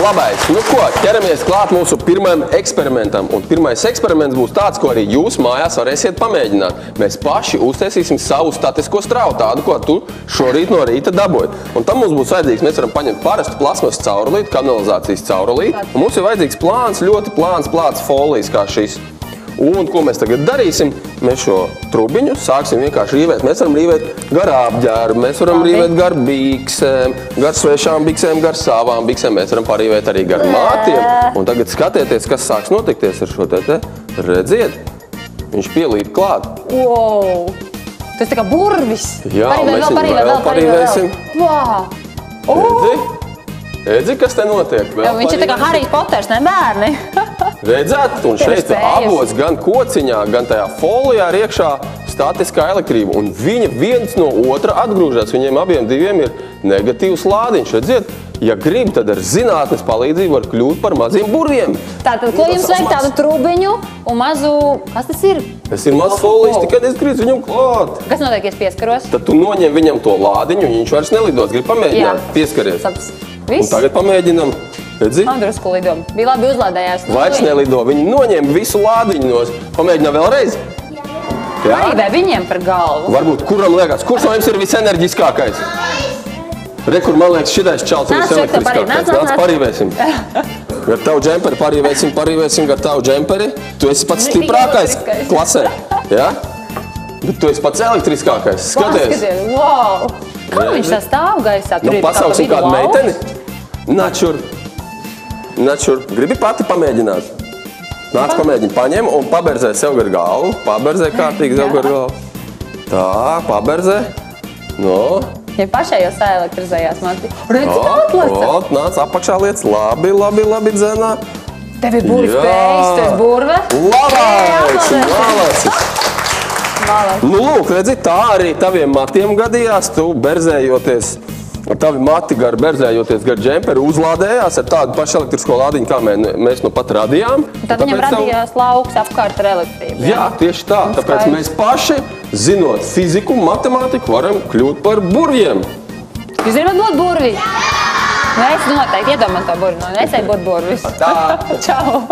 Labais. Nu ko, ķeramies klāt mūsu pirmajam eksperimentam. Un pirmais eksperiments būs tāds, ko arī jūs mājās varēsiet pamēģināt. Mēs paši uztaisīsim savu statisko stravu, tādu, ko tu šorīt no rīta dabūji. Un tam mums būs vajadzīgs, mēs varam paņemt parastu plasmas caurulīti, kanalizācijas caurulīti. Un mums ir vajadzīgs plāns, ļoti plāns folijas kā šis. Un ko mēs tagad darīsim? Mēs šo trubiņu sāksim vienkārši rīvēt. Mēs varam rīvēt gar apģērbu, mēs varam rīvēt gar biksēm, gar svešām biksēm, gar savām biksēm. Mēs varam parīvēt arī gar mātiem. Un tagad skatieties, kas sāks notikties ar šo te. Redziet, viņš pielīp klāt. Wow! Tas tā kā burvis. Jā, mēs viņu vēl parīvēsim. Redzi, kas te notiek? Viņš ir tā kā Harijs Poters, ne bērni? Redzēt, un šeit abos, gan kociņā, gan tajā folijā ir iekšā statiskā elektrība. Un viņa viens no otra atgrūžās. Viņiem abiem diviem ir negatīvs lādiņš. Redziet, ja grib, tad ar zinātnes palīdzību var kļūt par maziem burviem. Tātad, ko jums vajag tādu trubiņu un mazu... Kas tas ir? Tas ir mazs folijas, tikai neskrīt viņam klāt. Kas notiek, ja es pieskaros? Tad tu noņem viņam to lādiņu, un viņš vairs nelidos. Grib pamēģināt? Pieskaries. Un tagad pamēģinam. Redzi? Drusku lido. Bija labi uzlādējās. Vairs nelido. Viņi noņem visu lādiņu nos. Pamēģinām vēlreiz? Jā? Parīvē viņiem par galvu. Varbūt, kuram liekas, kurš no jums ir visenerģiskākais? Re, kur man liekas, šitais čals ir viselektriskākais. Nāc, parīvēsim. Gar tavu džemperi parīvēsim gar tavu džemperi. Tu esi pats stiprākais klasē. Jā? Bet tu esi pats elektriskākais. Skaties. Wow! Kā viņš tā stāv gaisā? Nu, pasauksim kādu meiteni. Nāc šurp. Nāc šurp. Gribi pati pamēģināt? Nāc pamēģini. Paņem un paberzē sev gar galvu. Paberzē kārtīgi sev gar galvu. Tā, paberzē. No. Ja pašai jau saelektrizējās, Mati. Redzi, tā atlaca. Nāc apakšā lietas. Labi dzenā. Tev ir burvis spējas, tu esi burve. Labais! Nu, lūk, redzi, tā arī taviem matiem gadījās. Tu berzējoties, tavi mati berzējoties gar džemperi uzlādējās ar tādu pašu elektrisko lādiņu, kā mēs nu pat radījām. Tad viņam radījās lauks apkārt ar elektrību. Jā, tieši tā. Tāpēc mēs paši, zinot fiziku, matemātiku, varam kļūt par burviem. Jūs gribat būt burvi? Jā! Nu, es noteikti iedomāju to burvi. Es eju būt burvis. Tā! Čau!